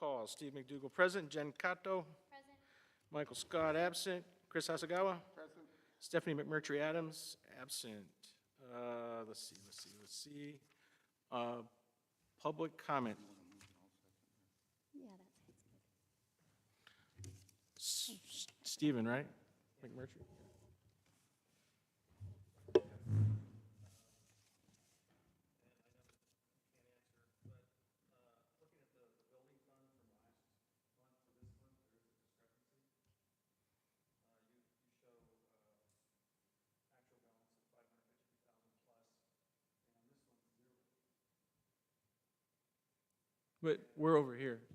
call. Steve McDougal present, Jen Cato, Present. Michael Scott absent, Chris Hasagawa, Present. Stephanie McMurtry Adams absent. Let's see. Public comment. Yeah, that sounds good. Stephen, right? McMurtry? But we're over here. And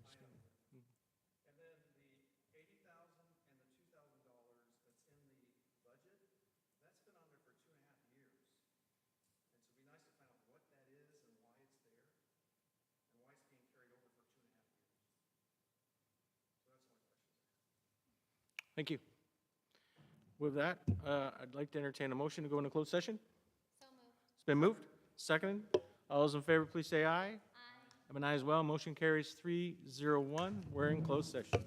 then the $80,000 and the $2,000 that's in the budget, that's been on there for 2.5 years. And so it'd be nice to find out what that is and why it's there, and why it's being carried over for 2.5 years. So that's my question. Thank you. With that, I'd like to entertain a motion to go into closed session. So moved. It's been moved, seconded. All those in favor, please say aye. Aye. I'm an aye as well. Motion carries 3-0-1. We're in closed session.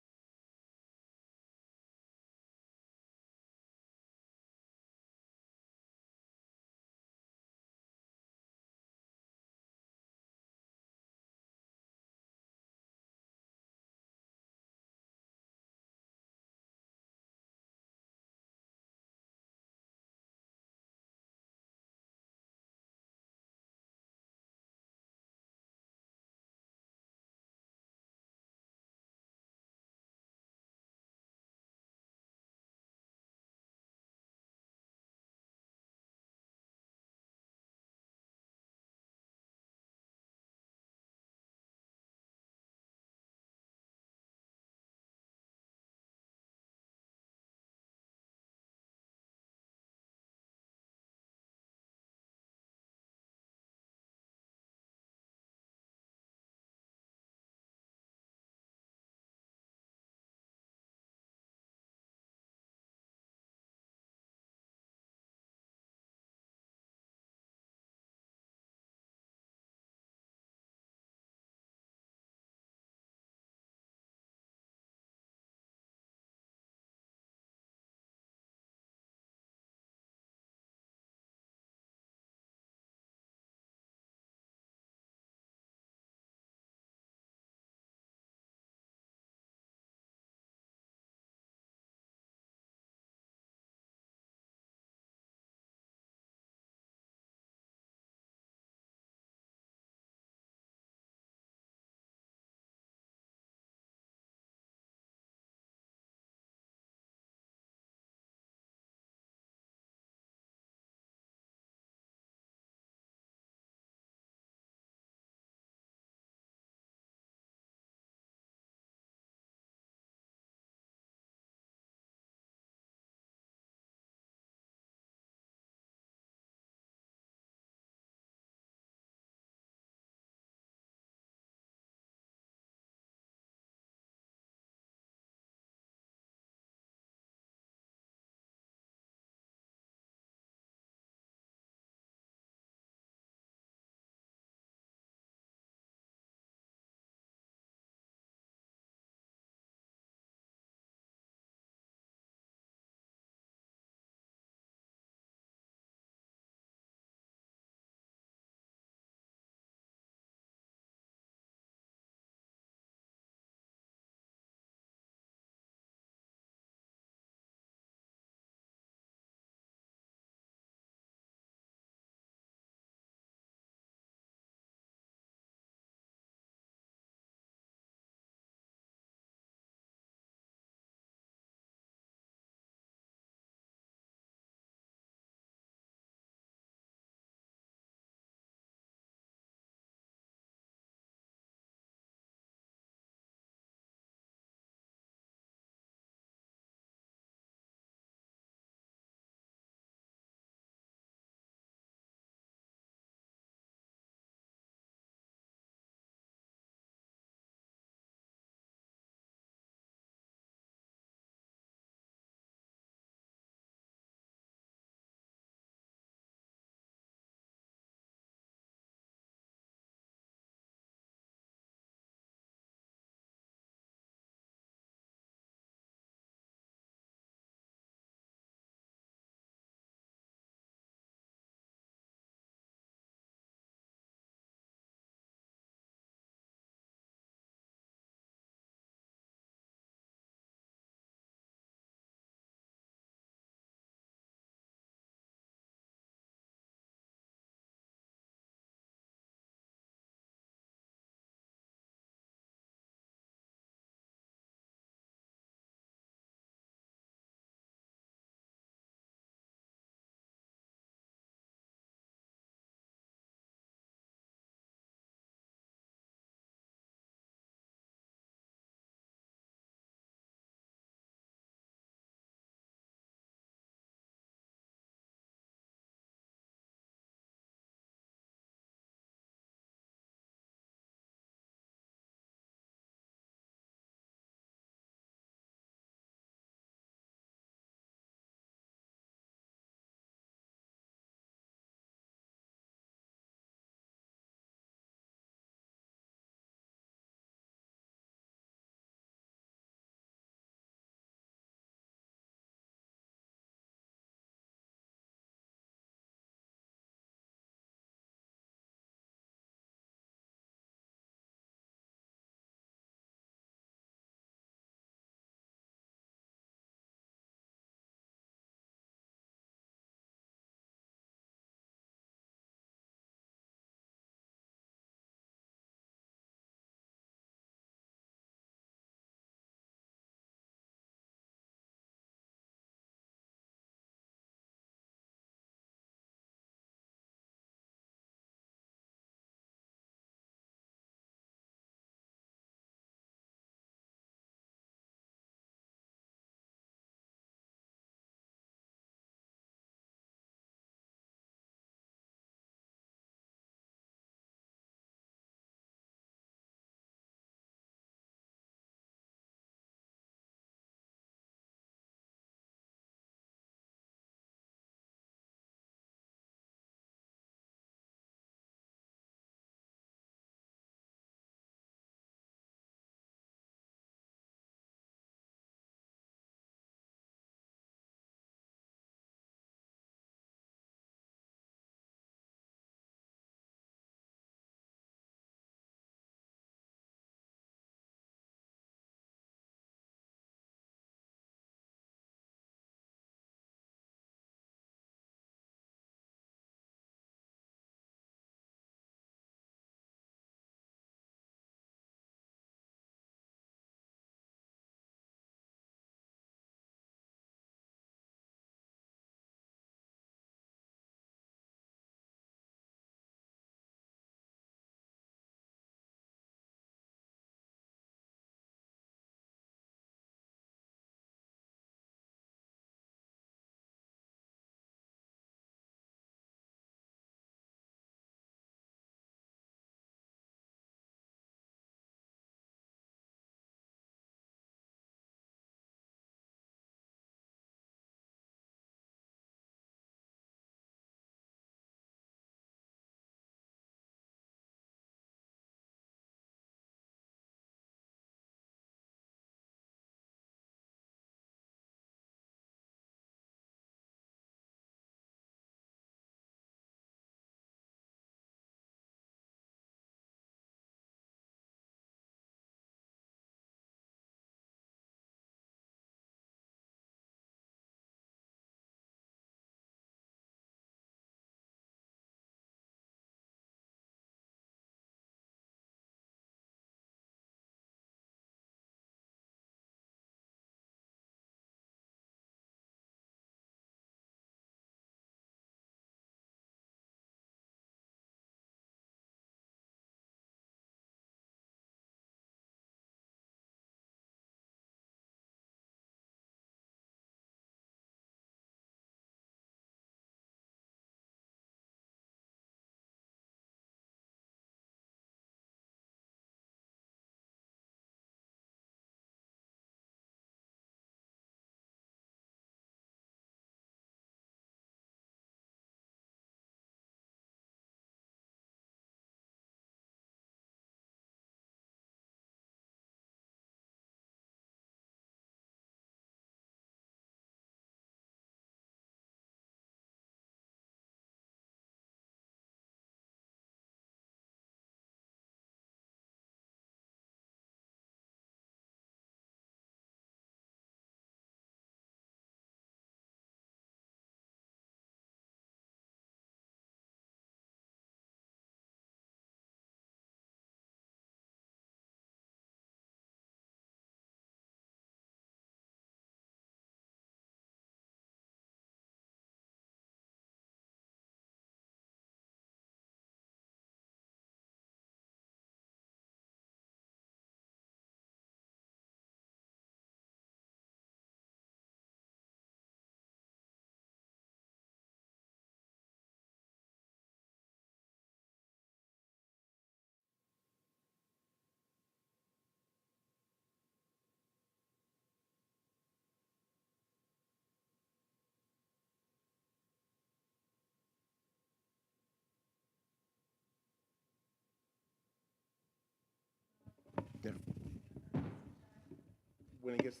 when it gets.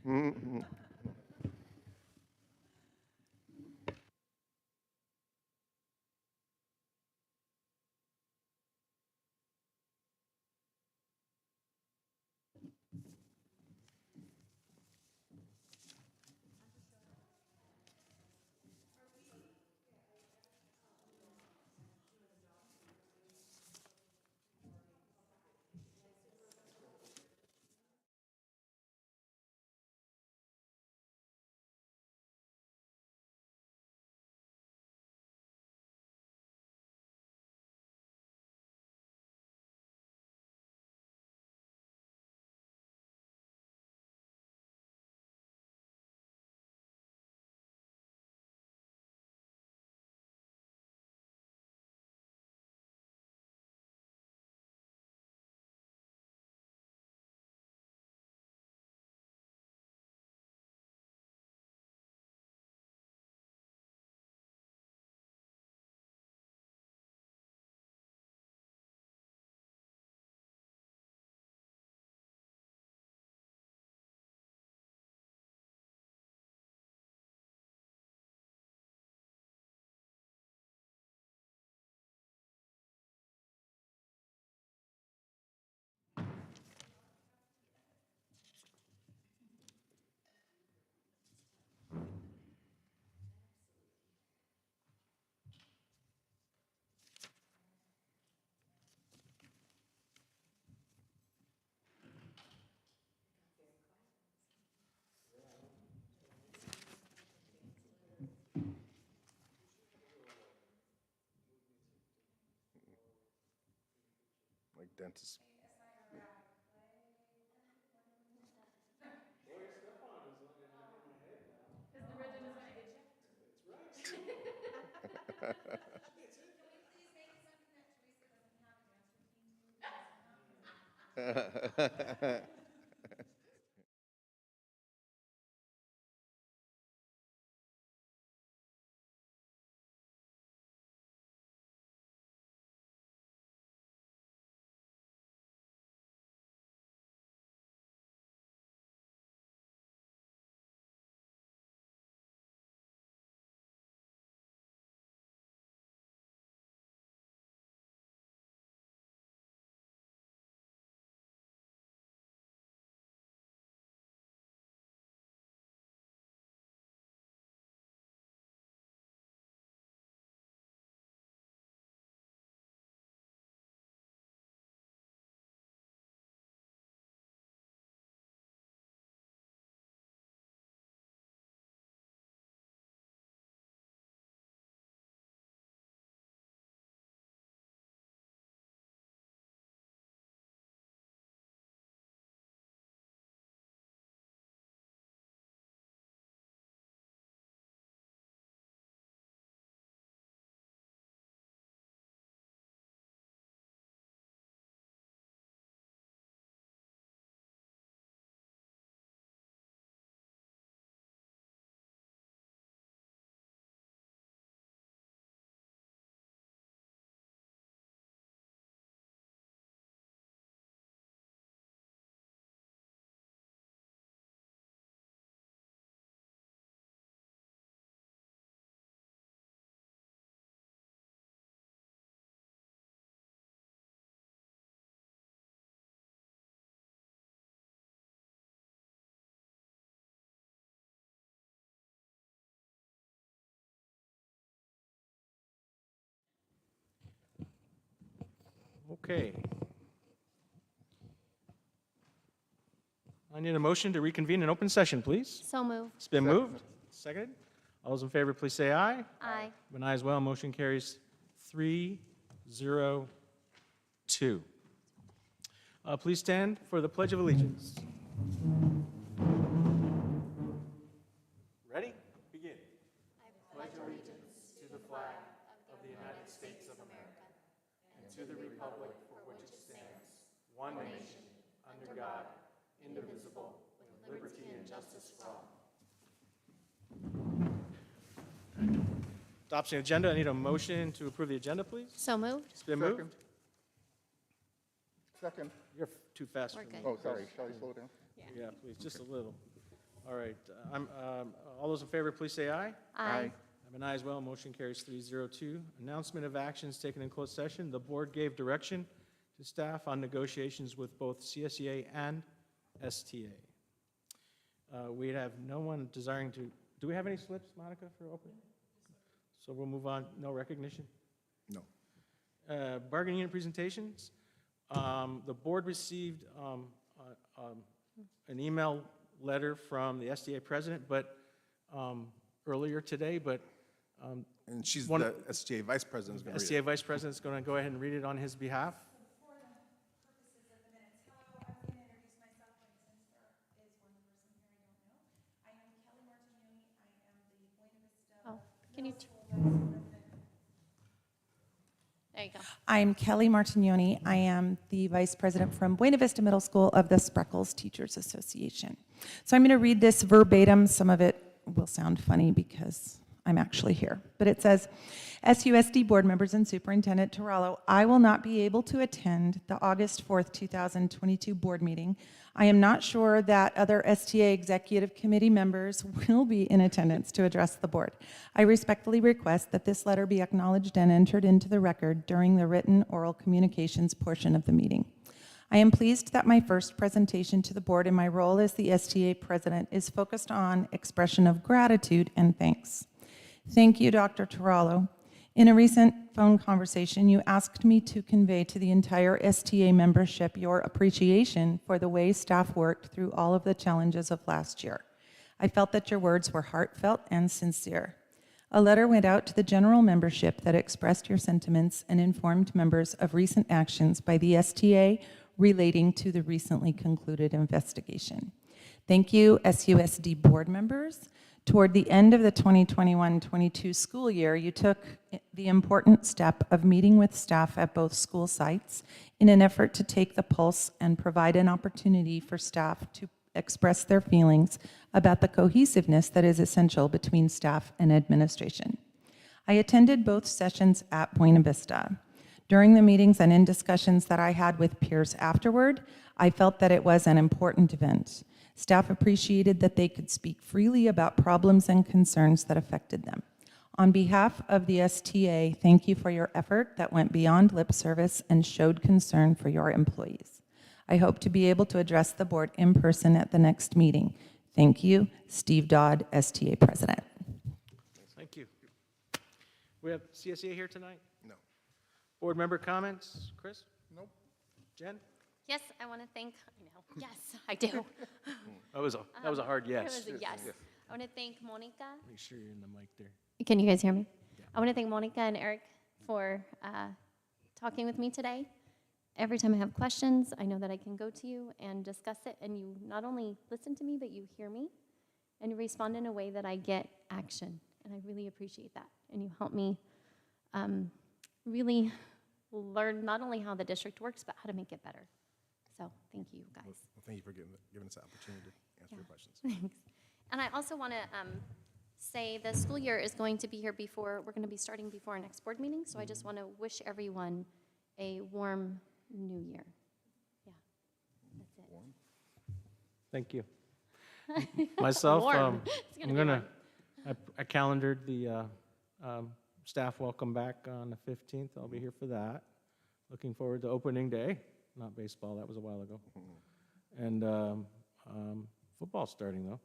Mhm. Like dentist. Okay. I need a motion to reconvene in open session, please. So moved. It's been moved. Seconded. All those in favor, please say aye. Aye. An aye as well. Motion carries 3-0-2. Please stand for the Pledge of Allegiance. Ready? Begin. Pledge allegiance to the flag of the United States of America and to the republic for which it stands, one nation, under God, indivisible, with liberty and justice for all. Adoption of agenda, I need a motion to approve the agenda, please. So moved. It's been moved. Second. Second. You're too fast for We're me. good. Oh, sorry, shall I slow down? Yeah, please, just a little. All right, all those in favor, please say aye. Aye. I'm an aye as well, motion carries 302. Announcement of actions taken in closed session. The board gave direction to staff on negotiations with both CSEA and STA. We have no one desiring to, do we have any slips, Monica, for opening? So we'll move on, no recognition? No. Bargaining unit presentations. The board received an email letter from the SDA president, but earlier today, but And she's One- the STA vice president. is gonna read it. SDA vice president's going to go ahead and read it on his behalf. For the purposes of the minutes, hello, I was going to introduce myself, but since there is one person here I don't know. I am Kelly Martignoni. I am the Buena Vista Oh, can you, Middle School Vice President. there you go. I'm Kelly Martignoni. I am the Vice President from Buena Vista Middle School of the Spreckels Teachers Association. So I'm going to read this verbatim. Some of it will sound funny because I'm actually here. But it says, SUSD board members and Superintendent Torello, I will not be able to attend the August 4th, 2022 board meeting. I am not sure that other STA executive committee members will be in attendance to address the board. I respectfully request that this letter be acknowledged and entered into the record during the written oral communications portion of the meeting. I am pleased that my first presentation to the board in my role as the STA president is focused on expression of gratitude and thanks. Thank you, Dr. Torello. In a recent phone conversation, you asked me to convey to the entire STA membership your appreciation for the way staff worked through all of the challenges of last year. I felt that your words were heartfelt and sincere. A letter went out to the general membership that expressed your sentiments and informed members of recent actions by the STA relating to the recently concluded investigation. Thank you, SUSD board members. Toward the end of the 2021-22 school year, you took the important step of meeting with staff at both school sites in an effort to take the pulse and provide an opportunity for staff to express their feelings about the cohesiveness that is essential between staff and administration. I attended both sessions at Buena Vista. During the meetings and in discussions that I had with peers afterward, I felt that it was an important event. Staff appreciated that they could speak freely about problems and concerns that affected them. On behalf of the STA, thank you for your effort that went beyond lip service and showed concern for your employees. I hope to be able to address the board in person at the next meeting. Thank you, Steve Dodd, STA President. Thank you. We have CSEA here tonight? No. Board member comments? Chris? Nope. Jen? Yes, I want to thank, I know, yes, I do. That was a hard yes. It was a yes. I want to thank Monica. Make sure you're in the mic there. Can you guys hear me? I want to thank Monica and Eric for talking with me today. Every time I have questions, I know that I can go to you and discuss it, and you not only listen to me, but you hear me, and you respond in a way that I get action, and I really appreciate that. And you help me really learn not only how the district works, but how to make it better. So thank you, guys. Well, thank you for giving us the opportunity to answer your questions. Thanks. And I also want to say the school year is going to be here before, we're going to be starting before our next board meeting, so I just want to wish everyone a warm new year. Yeah, that's it. Thank you. Myself, Warm. It's I'm gonna be gonna, I calendared the staff welcome back on the 15th. I'll be here for that. Looking forward to opening day. Not baseball, that was a while ago. And football starting though.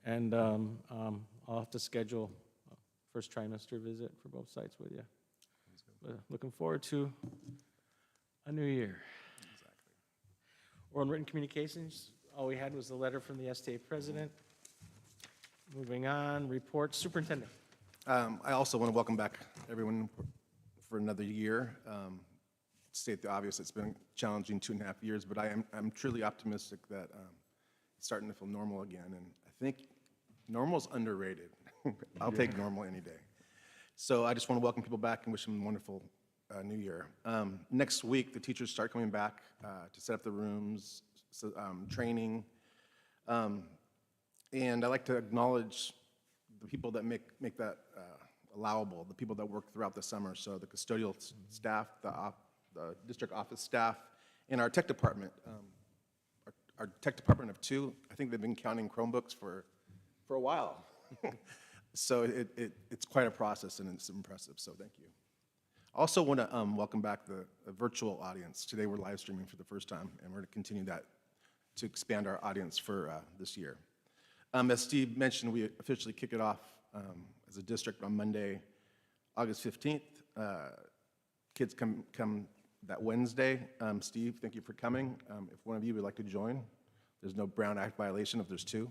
And I'll have to schedule a first trimester visit for both sites with you. But looking forward to a new year. Exactly. Oral and written communications, all we had was the letter from the STA president. Moving on, report, superintendent. I also want to welcome back everyone for another year. State the obvious, it's been challenging 2.5 years, but I'm truly optimistic that it's starting to feel normal again, and I think normal's underrated. I'll take normal any day. So I just want to welcome people back and wish them a wonderful new year. Next week, the teachers start coming back to set up the rooms, training, and I'd like to acknowledge the people that make that allowable, the people that work throughout the summer. So the custodial staff, the district office staff, and our tech department. Our tech department of 2, I think they've been counting Chromebooks for a while. So it's quite a process, and it's impressive, so thank you. I also want to welcome back the virtual audience. Today we're live streaming for the first time, and we're going to continue that to expand our audience for this year. As Steve mentioned, we officially kick it off as a district on Monday, August 15th. Kids come that Wednesday. Steve, thank you for coming. If one of you would like to join, there's no Brown Act violation if there's 2.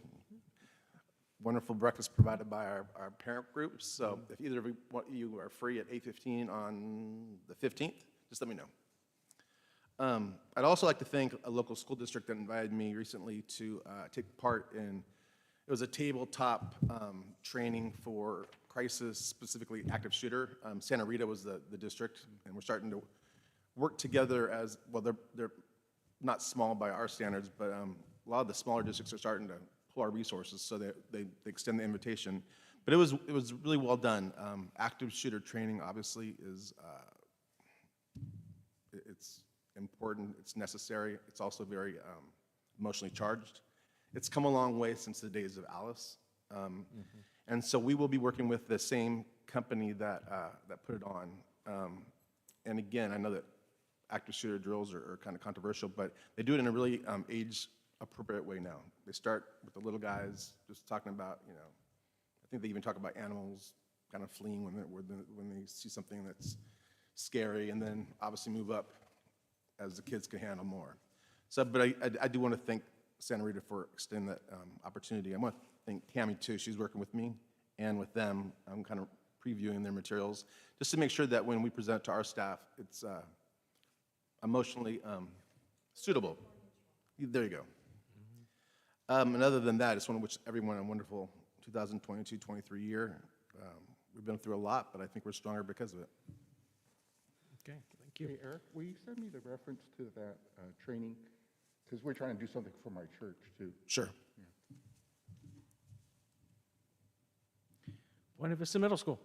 Wonderful breakfast provided by our parent groups. So if either of you are free at 8:15 on the 15th, just let me know. I'd also like to thank a local school district that invited me recently to take part in, it was a tabletop training for crisis, specifically active shooter. Santa Rita was the district, and we're starting to work together as, well, they're not small by our standards, but a lot of the smaller districts are starting to pull our resources, so they extend the invitation. But it was really well done. Active shooter training obviously is, it's important, it's necessary, it's also very emotionally charged. It's come a long way since the days of Alice. And so we will be working with the same company that put it on. And again, I know that active shooter drills are kind of controversial, but they do it in a really age-appropriate way now. They start with the little guys, just talking about, I think they even talk about animals kind of fleeing when they see something that's scary, and then obviously move up as the kids can handle more. So, but I do want to thank Santa Rita for extending that opportunity. I want to thank Tammy too. She's working with me and with them. I'm kind of previewing their materials just to make sure that when we present to our staff, it's emotionally suitable. There you go. And other than that, I just want to wish everyone a wonderful 2022-23 year. We've been through a lot, but I think we're stronger because of it. Okay, thank you. Hey, Eric, will you send me the reference to that training? Because we're trying to do something for my church, too. Sure. Buena Vista Middle School.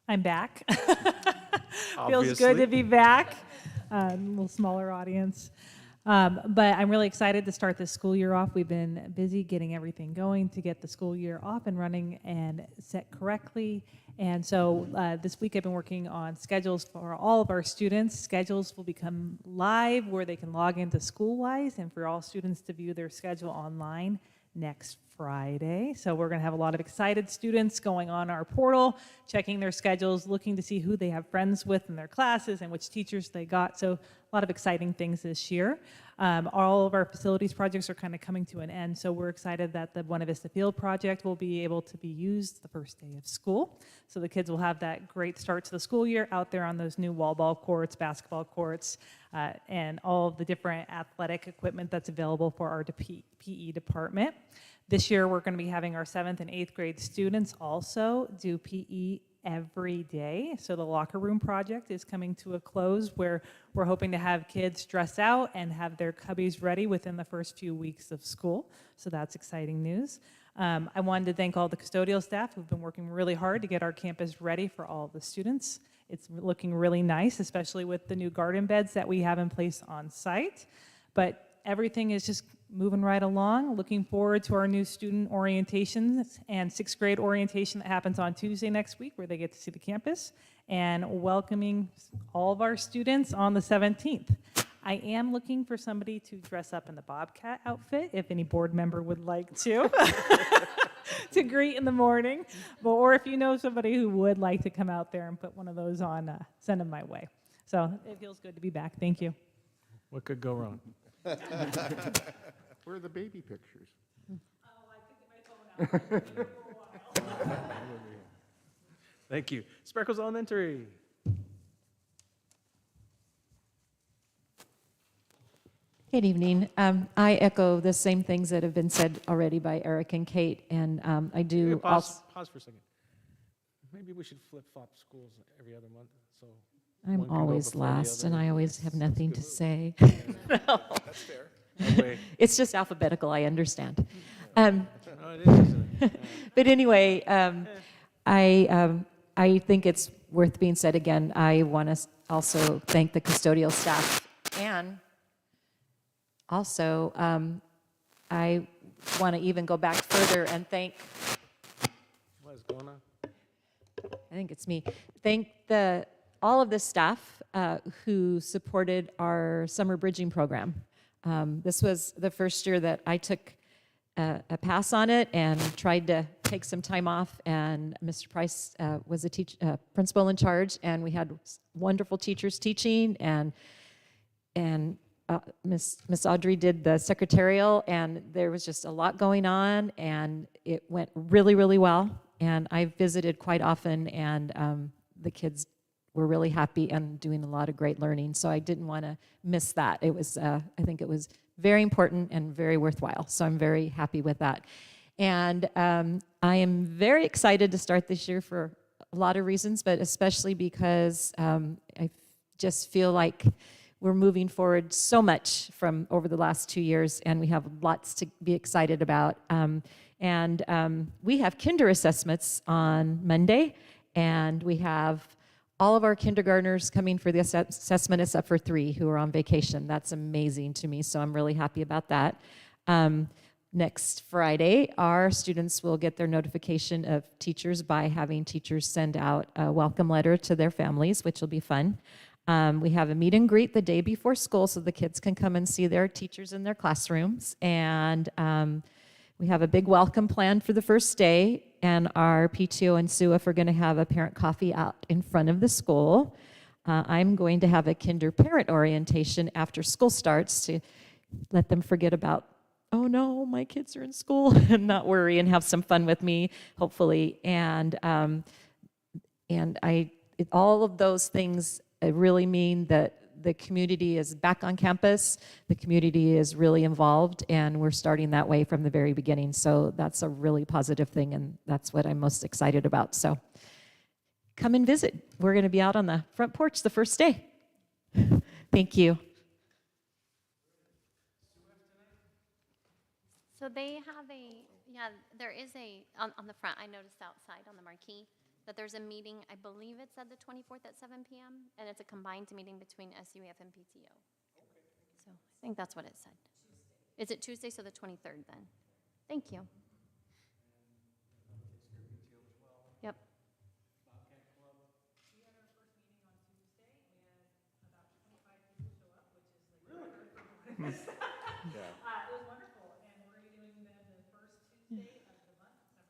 I'm back. Feels Obviously. good to be back. A little smaller audience. But I'm really excited to start this school year off. We've been busy getting everything going to get the school year off and running and set correctly. And so this week I've been working on schedules for all of our students. Schedules will become live where they can log into SchoolWise and for all students to view their schedule online next Friday. So we're going to have a lot of excited students going on our portal, checking their schedules, looking to see who they have friends with in their classes and which teachers they got. So a lot of exciting things this year. All of our facilities projects are kind of coming to an end, so we're excited that the Buena Vista Field project will be able to be used the first day of school. So the kids will have that great start to the school year out there on those new wall ball courts, basketball courts, and all of the different athletic equipment that's available for our PE department. This year, we're going to be having our 7th and 8th grade students also do PE every day. So the locker room project is coming to a close where we're hoping to have kids dress out and have their cubbies ready within the first few weeks of school. So that's exciting news. I wanted to thank all the custodial staff who've been working really hard to get our campus ready for all of the students. It's looking really nice, especially with the new garden beds that we have in place on site. But everything is just moving right along. Looking forward to our new student orientations and 6th grade orientation that happens on Tuesday next week, where they get to see the campus, and welcoming all of our students on the 17th. I am looking for somebody to dress up in the Bobcat outfit, if any board member would like to, to greet in the morning. Or if you know somebody who would like to come out there and put one of those on, send them my way. So it feels good to be back. Thank you. What could go wrong? Where are the baby pictures? Oh, I took my phone out. Thank you. Spreckels Elementary. Good evening. I echo the same things that have been said already by Eric and Kate, and I do also. Pause for a second. Maybe we should flip-flop schools every other month, so. I'm one can go always before the last, other. and I always have nothing to say. That's fair. No way. It's just alphabetical, I understand. No, it is, isn't it? But anyway, I think it's worth being said again. I want to also thank the custodial staff, and also I want to even go back further and thank, What is going on? I think it's me, thank all of the staff who supported our summer bridging program. This was the first year that I took a pass on it and tried to take some time off, and Mr. Price was a principal in charge, and we had wonderful teachers teaching, and Miss Audrey did the secretarial, and there was just a lot going on, and it went really, really well. And I visited quite often, and the kids were really happy and doing a lot of great learning. So I didn't want to miss that. It was, I think it was very important and very worthwhile. So I'm very happy with that. And I am very excited to start this year for a lot of reasons, but especially because I just feel like we're moving forward so much from over the last 2 years, and we have lots to be excited about. We have kinder assessments on Monday, and we have all of our kindergartners coming for the assessment except for 3 who are on vacation. That's amazing to me, so I'm really happy about that. Next Friday, our students will get their notification of teachers by having teachers send out a welcome letter to their families, which will be fun. We have a meet and greet the day before school so the kids can come and see their teachers in their classrooms. And we have a big welcome planned for the first day. And our PTO and SUF are going to have a parent coffee out in front of the school. I'm going to have a kinder parent orientation after school starts to let them forget about, oh no, my kids are in school, and not worry and have some fun with me, hopefully. And all of those things really mean that the community is back on campus, the community is really involved, and we're starting that way from the very beginning. So that's a really positive thing, and that's what I'm most excited about. So come and visit. We're going to be out on the front porch the first day. Thank you. So they have there is on the front, I noticed outside on the marquee, that there's a meeting, I believe it's at the 24th at 7 p.m., and it's a combined meeting between SUEF and PTO. So I think that's what it said. Is it Tuesday, so the 23rd then? Thank you. Yep. It was wonderful, and we're going to be doing them the first Tuesday of the month at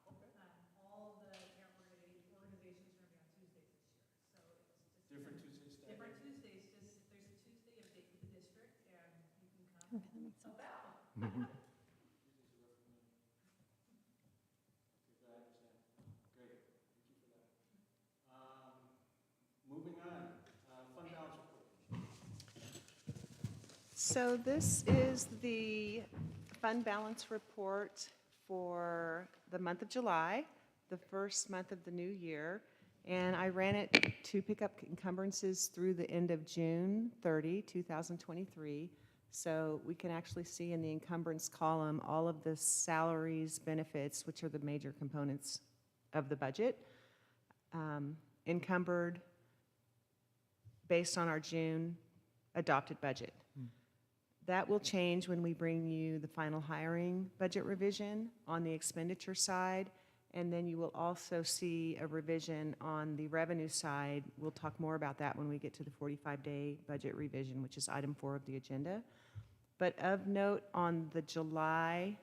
7 o'clock. All of the parent organizations are going to be on Tuesdays this year. So it was just Different Tuesdays. different Tuesdays. Just if there's a Tuesday update with the district, and you can come help out. Moving on, fund balance report. So this is the fund balance report for the month of July, the first month of the new year. And I ran it to pick up encumbrances through the end of June 30, 2023. So we can actually see in the encumbrance column all of the salaries, benefits, which are the major components of the budget, encumbered based on our June adopted budget. That will change when we bring you the final hiring budget revision on the expenditure side, and then you will also see a revision on the revenue side. We'll talk more about that when we get to the 45-day budget revision, which is item 4 of the agenda. But of note, on the July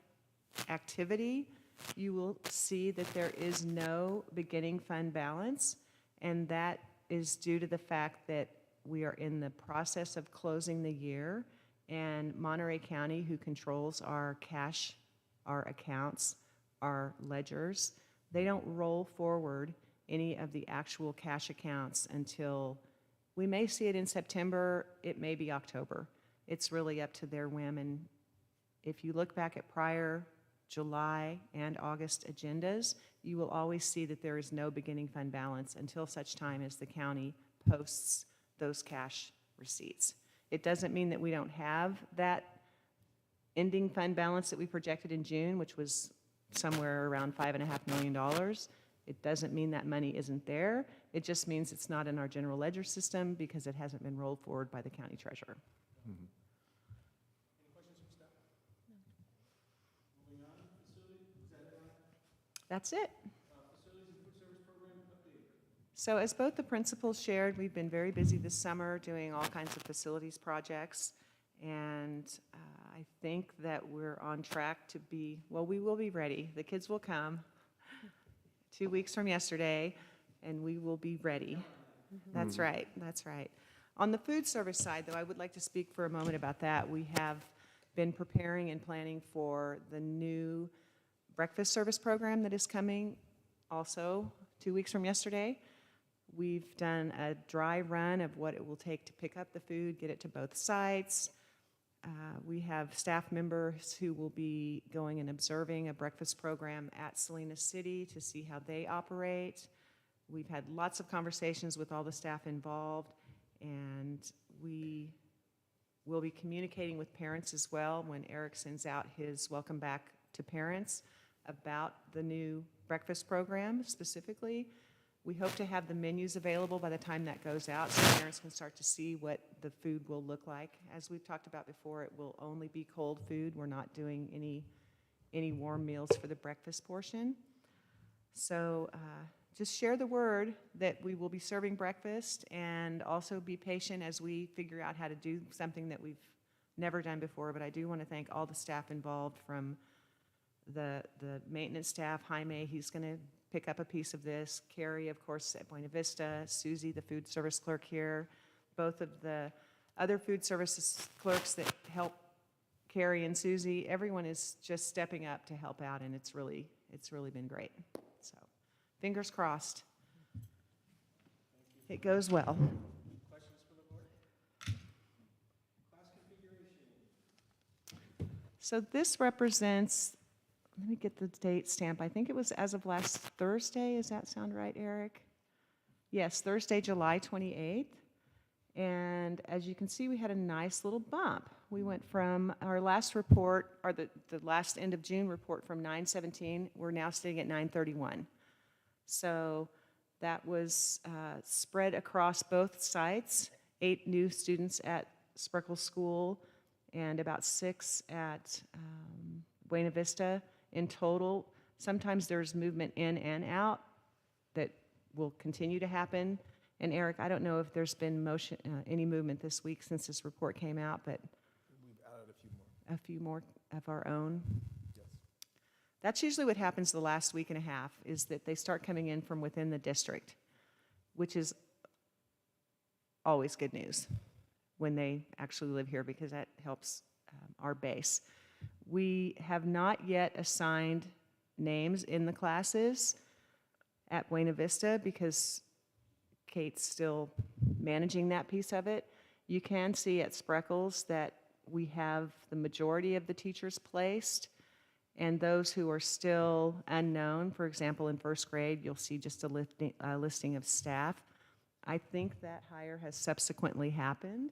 activity, you will see that there is no beginning fund balance, and that is due to the fact that we are in the process of closing the year, and Monterey County, who controls our cash, our accounts, our ledgers, they don't roll forward any of the actual cash accounts until, we may see it in September, it may be October. It's really up to their whim, and if you look back at prior July and August agendas, you will always see that there is no beginning fund balance until such time as the county posts those cash receipts. It doesn't mean that we don't have that ending fund balance that we projected in June, which was somewhere around $5.5 million. It doesn't mean that money isn't there. It just means it's not in our general ledger system because it hasn't been rolled forward by the county treasurer. That's it. So as both the principals shared, we've been very busy this summer doing all kinds of facilities projects. And I think that we're on track to be, well, we will be ready. The kids will come 2 weeks from yesterday, and we will be ready. That's right, that's right. On the food service side, though, I would like to speak for a moment about that. We have been preparing and planning for the new breakfast service program that is coming also 2 weeks from yesterday. We've done a dry run of what it will take to pick up the food, get it to both sites. We have staff members who will be going and observing a breakfast program at Salinas City to see how they operate. We've had lots of conversations with all the staff involved, and we will be communicating with parents as well when Eric sends out his welcome back to parents about the new breakfast program specifically. We hope to have the menus available by the time that goes out so parents can start to see what the food will look like. As we've talked about before, it will only be cold food. We're not doing any warm meals for the breakfast portion. So just share the word that we will be serving breakfast, and also be patient as we figure out how to do something that we've never done before. But I do want to thank all the staff involved, from the maintenance staff, Jaime, he's going to pick up a piece of this. Carrie, of course, at Buena Vista. Susie, the food service clerk here. Both of the other food services clerks that help Carrie and Susie. Everyone is just stepping up to help out, and it's really been great. So, fingers crossed. It goes well. Questions for the board? Class configuration. So this represents, let me get the date stamp. I think it was as of last Thursday. Does that sound right, Eric? Yes, Thursday, July 28th. And as you can see, we had a nice little bump. We went from our last report, or the last end of June report, from 917. We're now sitting at 931. So that was spread across both sites. 8 new students at Spreckels School and about 6 at Buena Vista in total. Sometimes there's movement in and out that will continue to happen. And Eric, I don't know if there's been any movement this week since this report came out, but We've added a few more. a few more of our own. Yes. That's usually what happens the last week and a half, is that they start coming in from within the district, which is always good news when they actually live here, because that helps our base. We have not yet assigned names in the classes at Buena Vista because Kate's still managing that piece of it. You can see at Spreckels that we have the majority of the teachers placed, and those who are still unknown, for example, in first grade, you'll see just a listing of staff. I think that hire has subsequently happened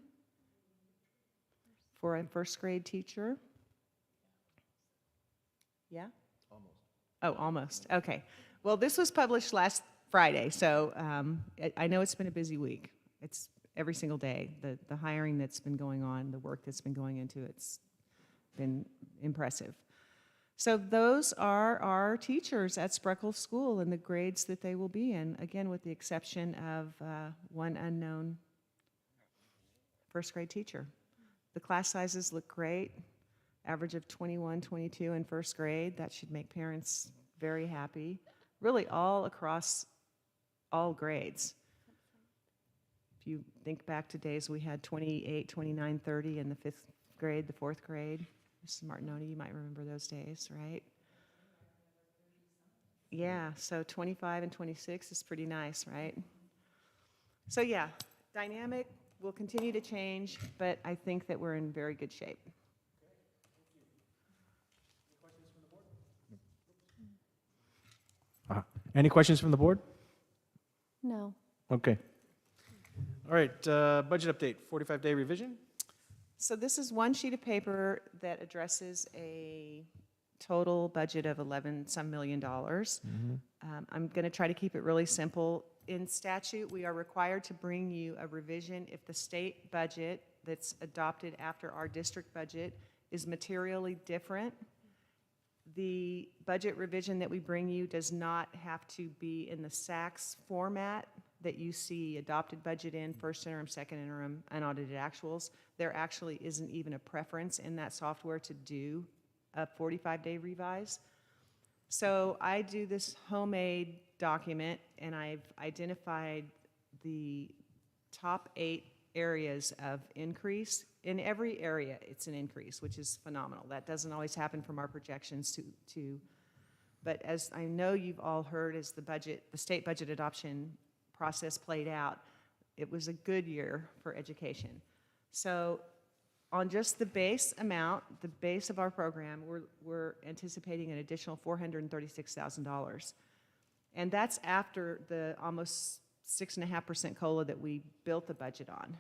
for a first grade teacher. Yeah? Almost. Oh, almost. Okay. Well, this was published last Friday, so I know it's been a busy week. It's every single day. The hiring that's been going on, the work that's been going into it's been impressive. So those are our teachers at Spreckels School and the grades that they will be in, again, with the exception of one unknown first grade teacher. The class sizes look great, average of 21, 22 in first grade. That should make parents very happy, really all across all grades. If you think back to days we had 28, 29, 30 in the 5th grade, the 4th grade. Mrs. Martinoni, you might remember those days, right? Yeah, so 25 and 26 is pretty nice, right? So yeah, dynamic will continue to change, but I think that we're in very good shape. Any questions from the board? No. Okay. All right, budget update, 45-day revision. So this is one sheet of paper that addresses a total budget of 11 some million dollars. I'm going to try to keep it really simple. In statute, we are required to bring you a revision if the state budget that's adopted after our district budget is materially different. The budget revision that we bring you does not have to be in the SACS format that you see adopted budget in, first interim, second interim, unaudited actuals. There actually isn't even a preference in that software to do a 45-day revise. So I do this homemade document, and I've identified the top 8 areas of increase. In every area, it's an increase, which is phenomenal. That doesn't always happen from our projections but as I know you've all heard, as the state budget adoption process played out, it was a good year for education. So on just the base amount, the base of our program, we're anticipating an additional $436,000. And that's after the almost 6.5% COLA that we built the budget on.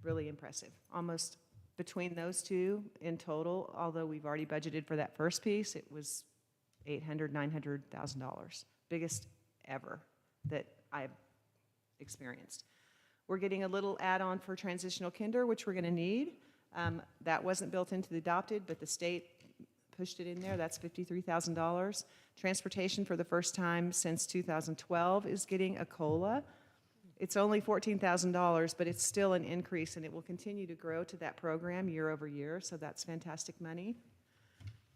Really impressive. Almost between those two in total, although we've already budgeted for that first piece, it was $800,000, $900,000. Biggest ever that I've experienced. We're getting a little add-on for transitional kinder, which we're going to need. That wasn't built into the adopted, but the state pushed it in there. That's $53,000. Transportation for the first time since 2012 is getting a COLA. It's only $14,000, but it's still an increase, and it will continue to grow to that program year over year, so that's fantastic money,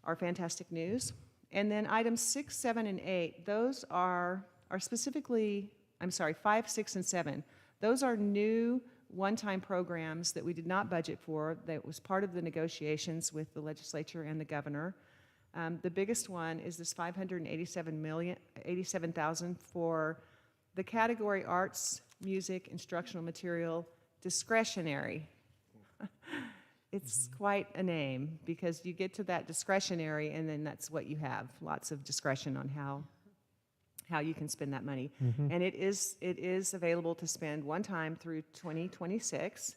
or fantastic news. And then items 6, 7, and 8, those are specifically, I'm sorry, 5, 6, and 7. Those are new one-time programs that we did not budget for, that was part of the negotiations with the legislature and the governor. The biggest one is this $587,000 for the category arts, music, instructional material, discretionary. It's quite a name, because you get to that discretionary and then that's what you have, lots of discretion on how you can spend that money. And it is available to spend one time through 2026.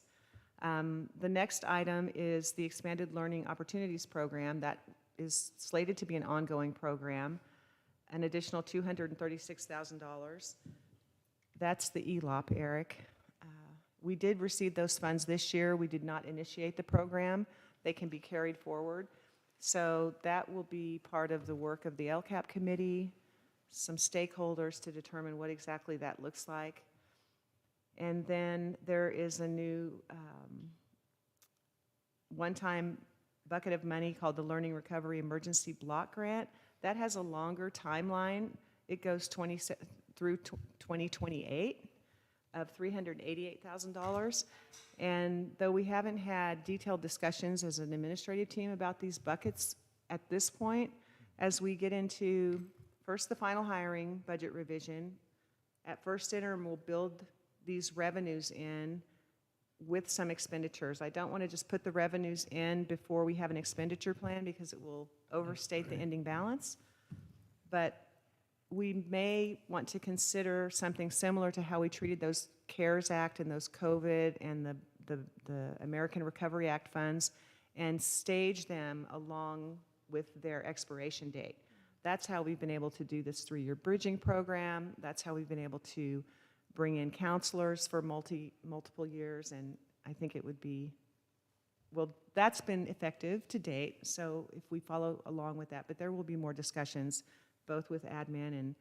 The next item is the Expanded Learning Opportunities Program that is slated to be an ongoing program, an additional $236,000. That's the ELOP, Eric. We did receive those funds this year. We did not initiate the program. They can be carried forward. So that will be part of the work of the LCAP committee, some stakeholders to determine what exactly that looks like. And then there is a new one-time bucket of money called the Learning Recovery Emergency Block Grant. That has a longer timeline. It goes through 2028 of $388,000. And though we haven't had detailed discussions as an administrative team about these buckets at this point, as we get into first the final hiring budget revision, at first interim we'll build these revenues in with some expenditures. I don't want to just put the revenues in before we have an expenditure plan, because it will overstate the ending balance. But we may want to consider something similar to how we treated those CARES Act and those COVID and the American Recovery Act funds, and stage them along with their expiration date. That's how we've been able to do this 3-year bridging program. That's how we've been able to bring in counselors for multiple years, and I think it would be, well, that's been effective to date, so if we follow along with that, but there will be more discussions both with admin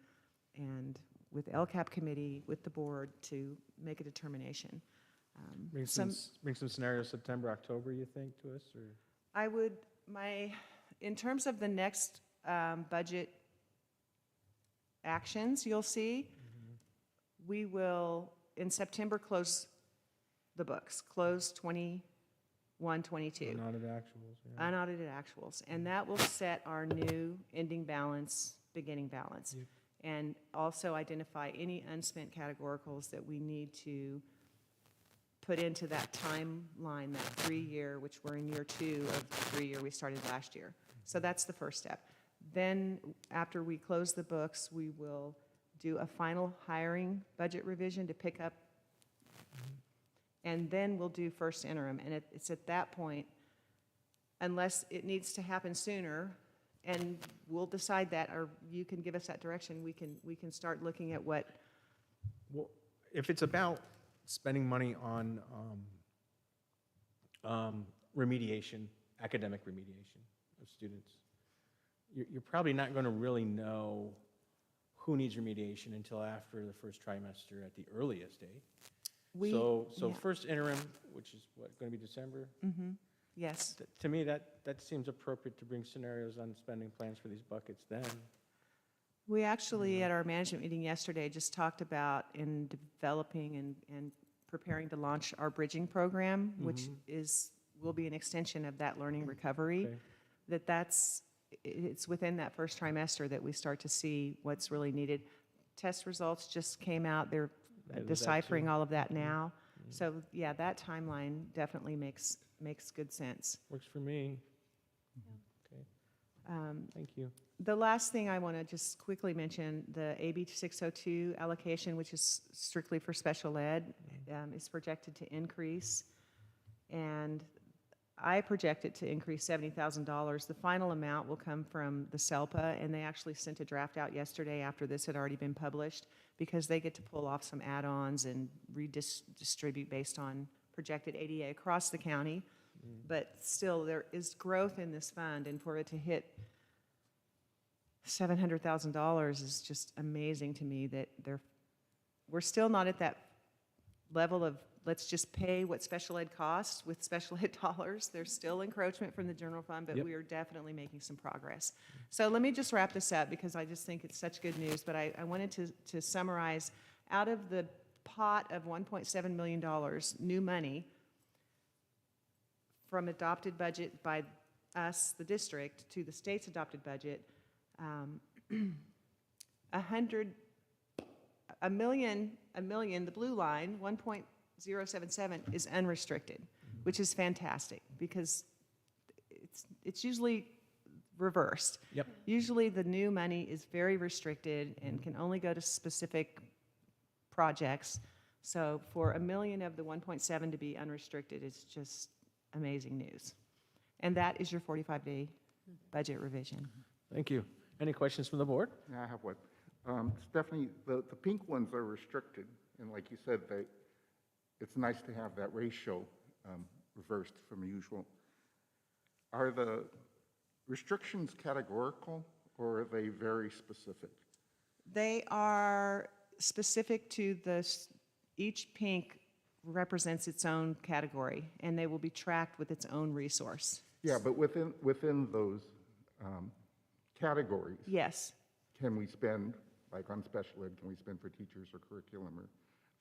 and with LCAP committee, with the board, to make a determination. Bring some scenarios September, October, you think, to us, or? I would, in terms of the next budget actions you'll see, we will, in September, close the books, close 21, 22. Unaudited actuals. Yeah. Unaudited actuals. And that will set our new ending balance, beginning balance. Yep. And also identify any unspent categoricals that we need to put into that timeline, that 3-year, which we're in year 2 of the 3-year we started last year. So that's the first step. Then after we close the books, we will do a final hiring budget revision to pick up And then we'll do first interim. And it's at that point, unless it needs to happen sooner, and we'll decide that, or you can give us that direction, we can start looking at what, Well, if it's about spending money on remediation, academic remediation of students, you're probably not going to really know who needs remediation until after the first trimester at the earliest date. So yeah. first interim, which is what, going to be December? yes. To me, that seems appropriate to bring scenarios on spending plans for these buckets then. We actually, at our management meeting yesterday, just talked about in developing and preparing to launch our bridging program, which will be an extension of that learning recovery, Okay. it's within that first trimester that we start to see what's really needed. Test results just came out. They're Yeah, there's that deciphering too. all of that now. So, yeah, that timeline definitely makes good sense. Works for me. Okay, thank you. The last thing I want to just quickly mention, the AB 602 allocation, which is strictly for special ed, is projected to increase. And I project it to increase $70,000. The final amount will come from the SELPA, and they actually sent a draft out yesterday after this had already been published, because they get to pull off some add-ons and redistribute based on projected ADA across the county. But still, there is growth in this fund, and for it to hit $700,000 is just amazing to me that we're still not at that level of let's just pay what special ed costs with special ed dollars. There's still encroachment from the general fund, but Yep. we are definitely making some progress. So let me just wrap this up because I just think it's such good news, but I wanted to summarize, out of the pot of $1.7 million, new money from adopted budget by us, the district, to the state's adopted budget, a million, the blue line, 1.077 is unrestricted, which is fantastic because it's usually reversed. Yep. Usually the new money is very restricted and can only go to specific projects. So for $1 million of the 1.7 to be unrestricted is just amazing news. And that is your 45-day budget revision. Thank you. Any questions from the board? Yeah, I have one. Stephanie, the pink ones are restricted, and like you said, it's nice to have that ratio reversed from usual. Are the restrictions categorical, or are they very specific? They are specific to each pink represents its own category, and they will be tracked with its own resource. Yeah, but within those categories, Yes. can we spend, like on special ed, can we spend for teachers or curriculum or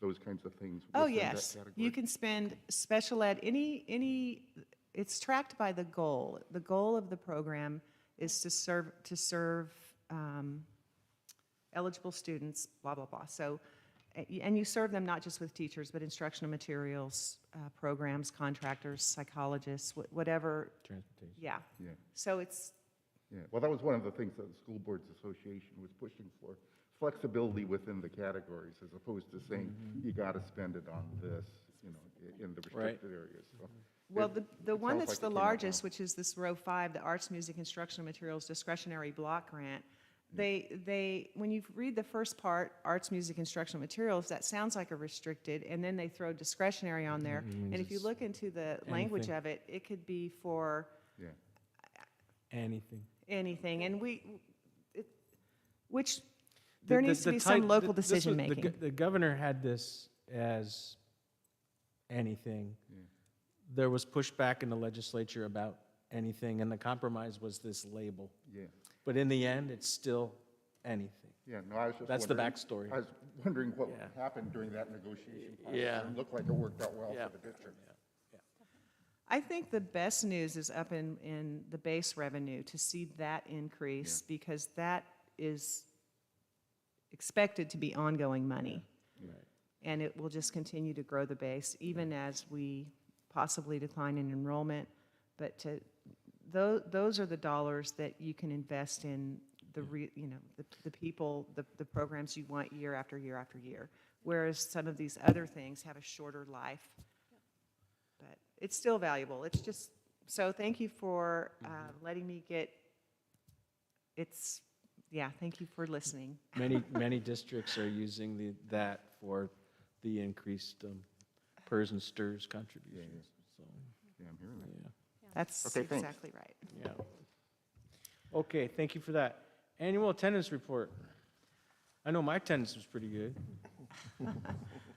those kinds of things? Oh, within that yes. category? You can spend special ed, it's tracked by the goal. The goal of the program is to serve eligible students, blah, blah, blah. So, and you serve them not just with teachers, but instructional materials, programs, contractors, psychologists, whatever. Transportation. Yeah. Yeah. So it's, Yeah, well, that was one of the things that the School Boards Association was pushing for, flexibility within the categories, as opposed to saying, you got to spend it on this, in the restricted areas. So well, the it one sounds that's like it the came out largest, well. which is this row 5, the Arts, Music, Instructional Materials Discretionary Block Grant, when you read the first part, Arts, Music, Instructional Materials, that sounds like a restricted, and then they throw discretionary on there. And if you look into the language anything. of it, it could be for Yeah, Anything. anything, and there needs to be some local decision-making. The governor had this as anything. Yeah. There was pushback in the legislature about anything, and the compromise was this label. yeah, But in the end, it's still anything. yeah, no, I was just That's the wondering- backstory. I was wondering what Yeah. happened during that negotiation process. Yeah. It looked like it worked out well Yeah. for the district. I think the best news is up in the base revenue, to see that increase, because that is expected to be ongoing money. Right. And it will just continue to grow the base, even as we possibly decline in enrollment. But those are the dollars that you can invest in the people, the programs you want year after year after year. Whereas some of these other things have a shorter life. It's still valuable. It's just, so thank you for letting me get, thank you for listening. Many districts are using that for the increased PERS and STIRS contributions, so, Yeah, I'm hearing that. yeah, That's Okay, thanks. exactly right. yeah. Okay, thank you for that. Annual attendance report. I know my attendance was pretty good.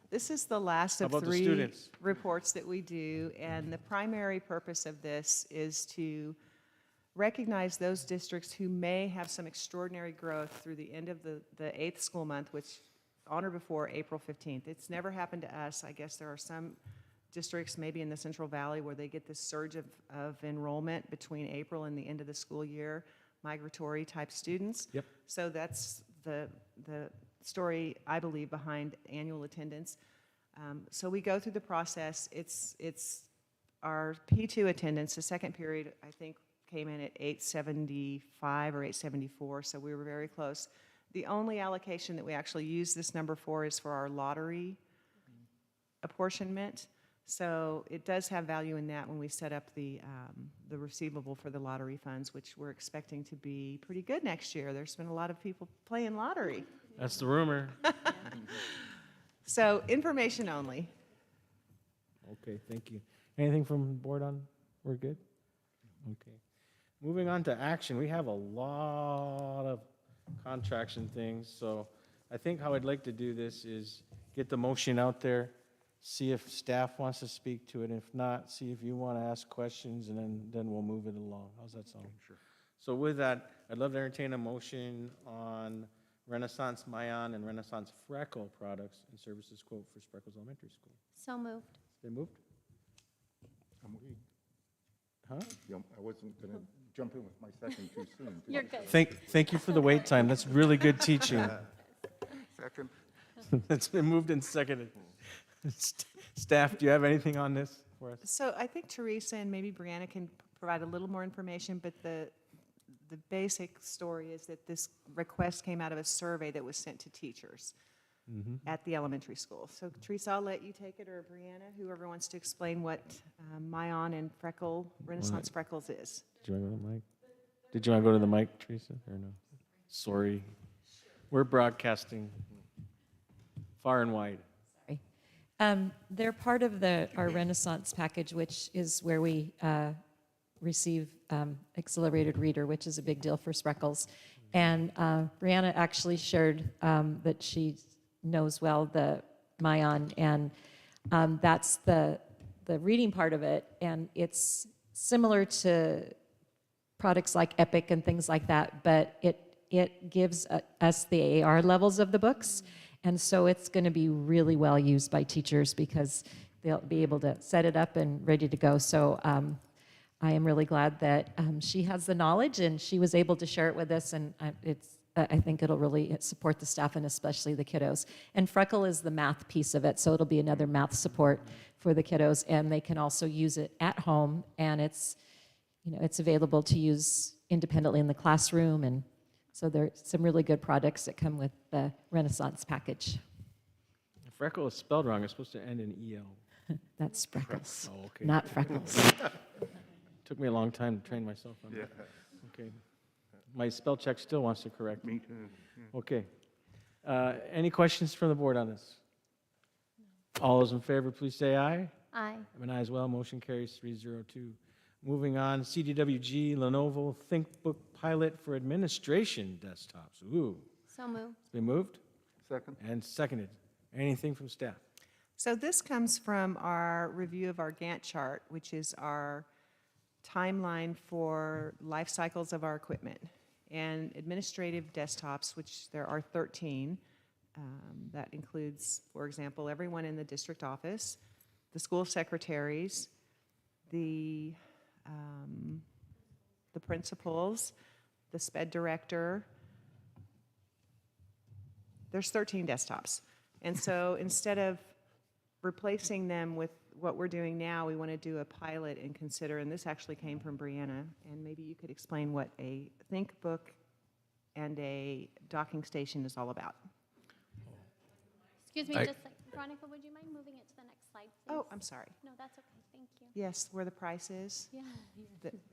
This is the last How of about the 3 students? reports that we do, and the primary purpose of this is to recognize those districts who may have some extraordinary growth through the end of the 8th school month, which on or before April 15th. It's never happened to us. I guess there are some districts, maybe in the Central Valley, where they get this surge of enrollment between April and the end of the school year, migratory type students. Yep. So that's the story, I believe, behind annual attendance. So we go through the process. It's our P2 attendance, the second period, I think, came in at 875 or 874, so we were very close. The only allocation that we actually use this number for is for our lottery apportionment. So it does have value in that when we set up the receivable for the lottery funds, which we're expecting to be pretty good next year. There's been a lot of people playing lottery. That's the rumor. So information only. Okay, thank you. Anything from the board on, we're good? Okay. Moving on to action, we have a lot of contracts and things, so I think how I'd like to do this is get the motion out there, see if staff wants to speak to it, and if not, see if you want to ask questions, and then we'll move it along. How's that sound? Sure. So with that, I'd love to entertain a motion on Renaissance Mayan and Renaissance Freckle products and services quote for Spreckels Elementary School. So moved. Been moved? I'm waiting. Huh? Yeah, I wasn't going to jump in with my second too soon. did You're I? good. Thank you for the wait time. That's really good teaching. Second? It's been moved and seconded. Staff, do you have anything on this for us? So I think Teresa and maybe Brianna can provide a little more information, but the basic story is that this request came out of a survey that was sent to teachers at the elementary school. So Teresa, I'll let you take it, or Brianna, whoever wants to explain what Mayan and Renaissance Freckles is. Did you want to go to the mic? Did you want to go to the mic, Teresa, or no? Sorry. We're broadcasting far and wide. They're part of our Renaissance package, which is where we receive accelerated reader, which is a big deal for Spreckels. And Brianna actually shared that she knows well the Mayan, and that's the reading part of it. And it's similar to products like Epic and things like that, but it gives us the AR levels of the books. And so it's going to be really well used by teachers because they'll be able to set it up and ready to go. So I am really glad that she has the knowledge and she was able to share it with us, and I think it'll really support the staff and especially the kiddos. And Freckle is the math piece of it, so it'll be another math support for the kiddos, and they can also use it at home, and it's available to use independently in the classroom, and so there's some really good products that come with the Renaissance package. Freckle is spelled wrong. It's supposed to end in EL. That's Spreckles, Oh, okay. not Freckles. Took me a long time to train myself on that. Okay. My spell check still wants to correct me. Me too. Yeah. Okay. Any questions from the board on this? All those in favor, please say aye. Aye. I'm an aye as well. Motion carries 302. Moving on, CDWG Lenovo ThinkBook Pilot for Administration Desktops. Ooh. So moved. It's been moved Second? and seconded. Anything from staff? So this comes from our review of our Gantt chart, which is our timeline for life cycles of our equipment. And administrative desktops, which there are 13, that includes, for example, everyone in the district office, the school secretaries, the principals, the SPED director. There's 13 desktops. And so instead of replacing them with what we're doing now, we want to do a pilot and consider, and this actually came from Brianna, and maybe you could explain what a ThinkBook and a docking station is all about. Excuse me, I- just like, Veronica, would you mind moving it to the next slide, please? Oh, I'm sorry. No, that's okay, thank you. Yes, where the price is. Yeah,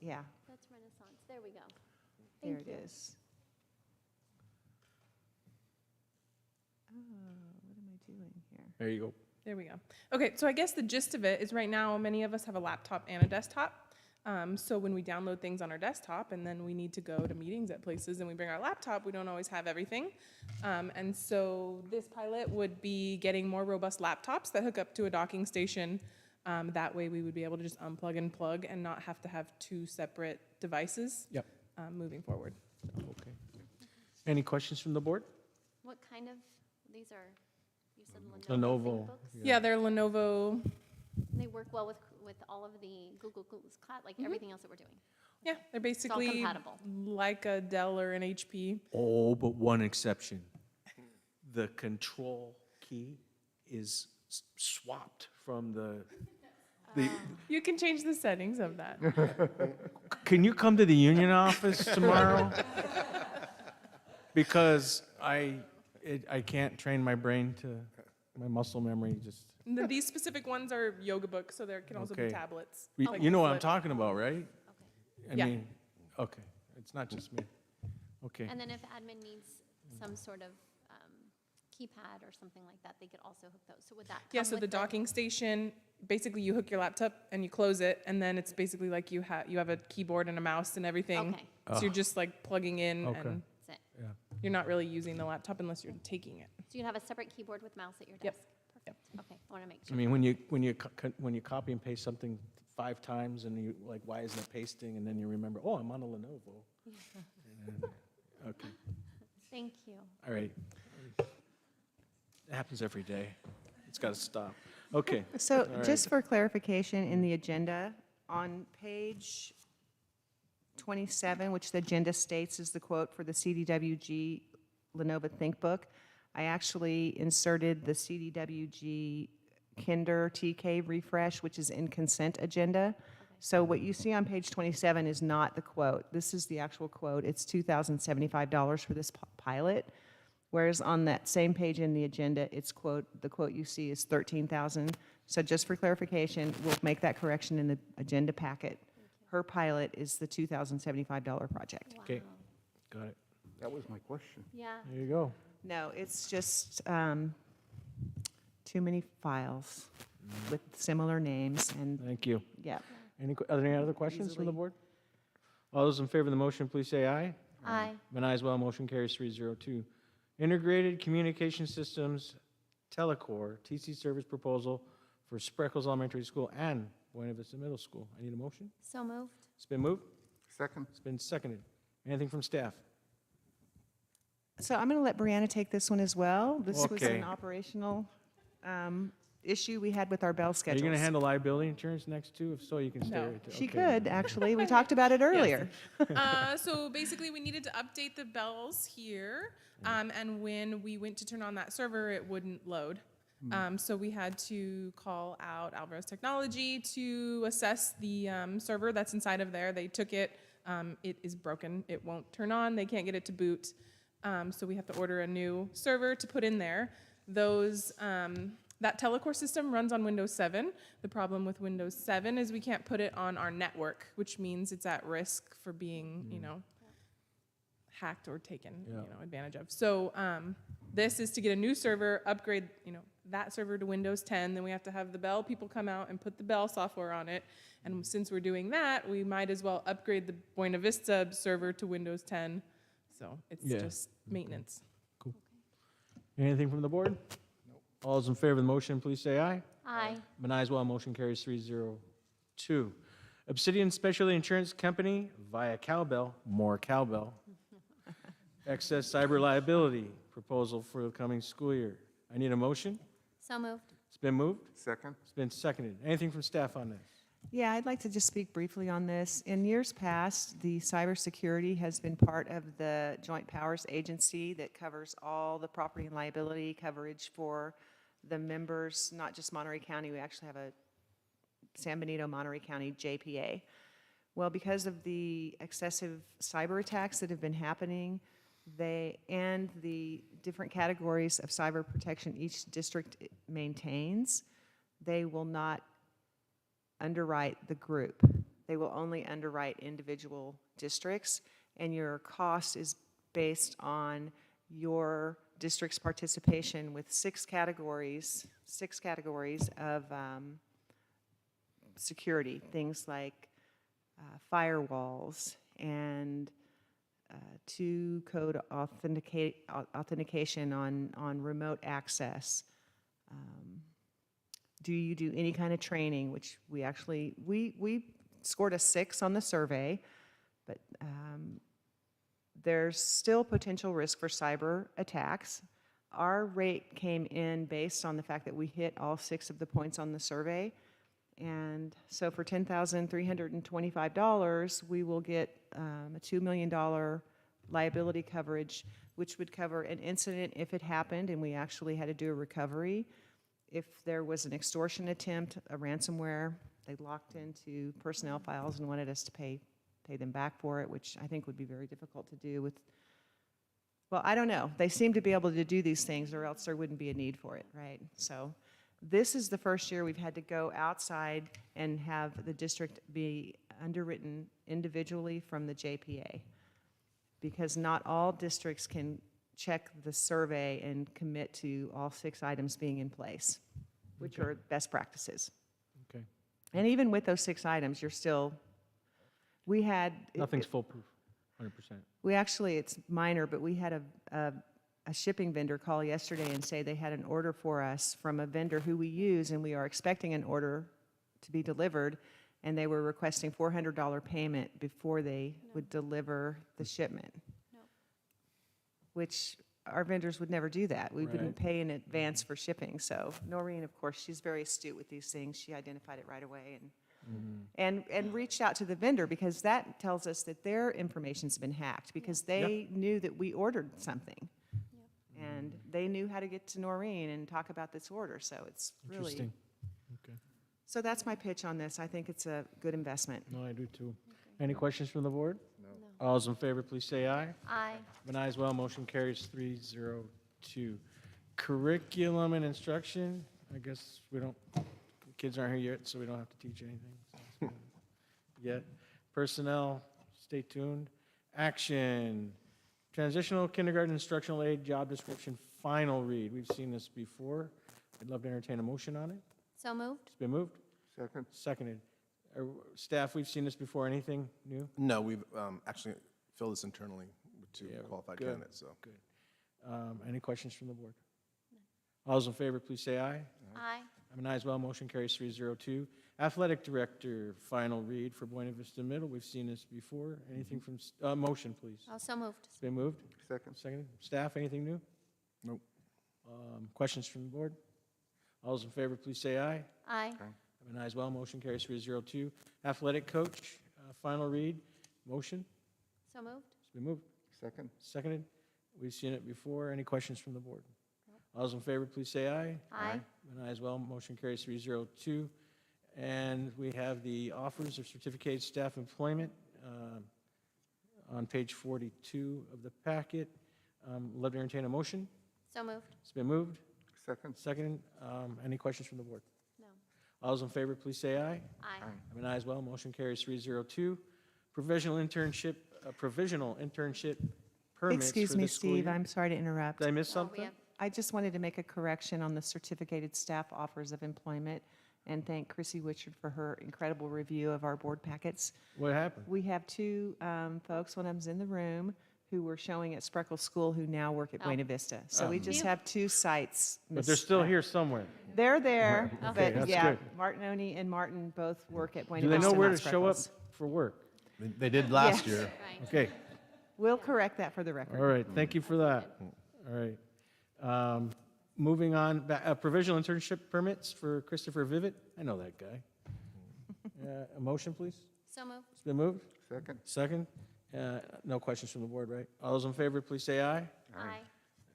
Yeah, that's Renaissance, there we go. there Thank it you. is. Oh, what am I doing here? There you go. There we go. Okay, so I guess the gist of it is right now, many of us have a laptop and a desktop. So when we download things on our desktop and then we need to go to meetings at places and we bring our laptop, we don't always have everything. And so this pilot would be getting more robust laptops that hook up to a docking station. That way we would be able to just unplug and plug and not have to have two separate devices Yep. moving forward. Okay. Any questions from the board? What kind of, these are, you said Lenovo. ThinkBooks? Yeah, they're Lenovo. They work well with all of the Google Cloud, like everything else that we're doing. Yeah, they're basically compatible. like a Dell or an HP. Oh, but one exception. The control key is swapped from the, You can change the settings of that. can you come to the union office tomorrow? Because I can't train my brain to, my muscle memory just, These specific ones are yoga books, so there can also be Okay. tablets. you like you know what I'm flip. talking about, right? Okay. I Yeah. mean, okay, it's not just me. Okay, And then if admin needs some sort of keypad or something like that, they could also hook those. So would that come Yeah, so with the docking station, basically you hook your laptop and you close it, and then it's basically like you have a keyboard and a mouse and everything. Okay. So you're just like plugging in, Okay. and That's it. yeah. you're not really using the laptop unless you're taking it. So you'd have a separate keyboard with mouse at your Yep. desk? Perfect. Okay, I want to make I sure. mean, when you copy and paste something 5 times and you, like, why isn't it pasting? And then you remember, oh, I'm on a Lenovo. And- Okay, Thank you. all right. It happens every day. It's got to stop. Okay, So right. just for clarification, in the agenda, on page 27, which the agenda states is the quote for the CDWG Lenovo ThinkBook, I actually inserted the CDWG Kinder TK refresh, which is in consent agenda. So what you see on page 27 is not the quote. This is the actual quote. It's $2,075 for this pilot. Whereas on that same page in the agenda, it's the quote you see is $13,000. So just for clarification, we'll make that correction in the agenda packet. Her pilot is the $2,075 project. okay, Wow. got it. That was my question. Yeah. There you go. No, it's just too many files with similar names and, Thank you. yeah. Are there any other questions from the Easily. board? All those in favor of the motion, please say aye. Aye. And aye as well, motion carries 302. Integrated Communication Systems Telecore TC service proposal for Spreckels Elementary School and Buena Vista Middle School. I need a motion. So moved. It's been moved. Second? It's been seconded. Anything from staff? So I'm going to let Brianna take this one as well. This was Okay. an operational issue we had with our bell Are schedules. you going to handle liability insurance next too? If so, you can stay No. right there. She Okay. could, actually. We talked about it earlier. So basically, we needed to update the bells here, and when we went to turn on that server, it wouldn't load. So we had to call out Alvarez Technology to assess the server that's inside of there. They took it. It is broken. It won't turn on. They can't get it to boot. So we have to order a new server to put in there. That Telecore system runs on Windows 7. The problem with Windows 7 is we can't put it on our network, which means it's at risk for being, hacked or taken, advantage of. So this is to get a new server, upgrade, that server to Windows 10. Then we have to have the Bell people come out and put the Bell software on it. And since we're doing that, we might as well upgrade the Buena Vista server to Windows 10. So it's Yeah. just maintenance. Anything from the board? All those in favor of the motion, please say aye. Aye. And aye as well, motion carries 302. Obsidian Specialty Insurance Company via Cowbell, more Cowbell. Excess cyber liability proposal for the coming school year. I need a motion. So moved. It's been moved. Second? It's been seconded. Anything from staff on this? Yeah, I'd like to just speak briefly on this. In years past, the cybersecurity has been part of the Joint Powers Agency that covers all the property and liability coverage for the members, not just Monterey County. We actually have a San Benito, Monterey County JPA. Well, because of the excessive cyber attacks that have been happening, And the different categories of cyber protection each district maintains, they will not underwrite the group. They will only underwrite individual districts, and your cost is based on your district's participation with six categories of security, things like firewalls and two-code authentication on remote access. Do you do any kind of training, which we actually, we scored a 6 on the survey, but there's still potential risk for cyber attacks. Our rate came in based on the fact that we hit all 6 of the points on the survey. And so for $10,325, we will get a $2 million liability coverage, which would cover an incident if it happened and we actually had to do a recovery. If there was an extortion attempt, a ransomware, they locked into personnel files and wanted us to pay them back for it, which I think would be very difficult to do with, well, I don't know. They seem to be able to do these things or else there wouldn't be a need for it, right? So this is the first year we've had to go outside and have the district be underwritten individually from the JPA, because not all districts can check the survey and commit to all 6 items being in place, which are best practices. Okay. And even with those 6 items, you're still, we had. Nothing's foolproof, 100%. We actually, it's minor, but we had a shipping vendor call yesterday and say they had an order for us from a vendor who we use, and we are expecting an order to be delivered, and they were requesting $400 payment before they would deliver the shipment. Which our vendors would never do that. We wouldn't pay in advance for shipping. So Noreen, of course, she's very astute with these things. She identified it right away and reached out to the vendor, because that tells us that their information's been hacked, because they knew that we ordered something. And they knew how to get to Noreen and talk about this order. So it's really. Interesting. Okay. So that's my pitch on this. I think it's a good investment. No, I do too. Any questions from the board? No. All those in favor, please say aye. Aye. An aye as well, motion carries 302. Curriculum and instruction, I guess we don't, kids aren't here yet, so we don't have to teach anything yet. Personnel, stay tuned. Action, transitional kindergarten instructional aid job description, final read. We've seen this before. I'd love to entertain a motion on it. So moved? It's been moved? Second. Seconded. Staff, we've seen this before. Anything new? No, we've actually filled this internally with 2 qualified good. candidates, so. Good. Any questions from the board? All those in favor, please say aye. Aye. I'm an aye as well. Motion carries 302. Athletic director, final read for Buena Vista Middle. We've seen this before. Anything from, motion, please. Also moved. It's been moved. Second. Seconded. Staff, anything new? Nope. Questions from the board? All those in favor, please say aye. Aye. I'm an aye as well. Motion carries 302. Athletic coach, final read. Motion. So moved. It's been moved. Second. Seconded. We've seen it before. Any questions from the board? All those in favor, please say aye. Aye. An aye as well. Motion carries 302. And we have the offers of certificated staff employment on page 42 of the packet. Love to entertain a motion. So moved. It's been moved. Second. Seconded. Any questions from the board? No. All those in favor, please say aye. Aye. I'm an aye as well. Motion carries 302. Provisional internship permits Excuse for me, the school Steve, year. I'm sorry to interrupt. Did I miss Oh, we something? have- I just wanted to make a correction on the certificated staff offers of employment and thank Chrissy Witchard for her incredible review of our board packets. What happened? We have 2 folks, one of them's in the room, who were showing at Spreckels School who now work at Oh. Buena Vista. So we just Phew. have 2 sites. But they're still here somewhere. They're there, Okay, but that's yeah, good. Martinoni and Martin both work at Buena Do they Vista. know where to not show up Spreckels. for work? They did last Yes. year. Right. Okay, We'll correct that for the record. all right, thank you for that. All right. Moving on, provisional internship permits for Christopher Vivet. I know that guy. A motion, please? So moved. It's been moved? Second. Second? No questions from the board, right? All those in favor, please say aye. Aye.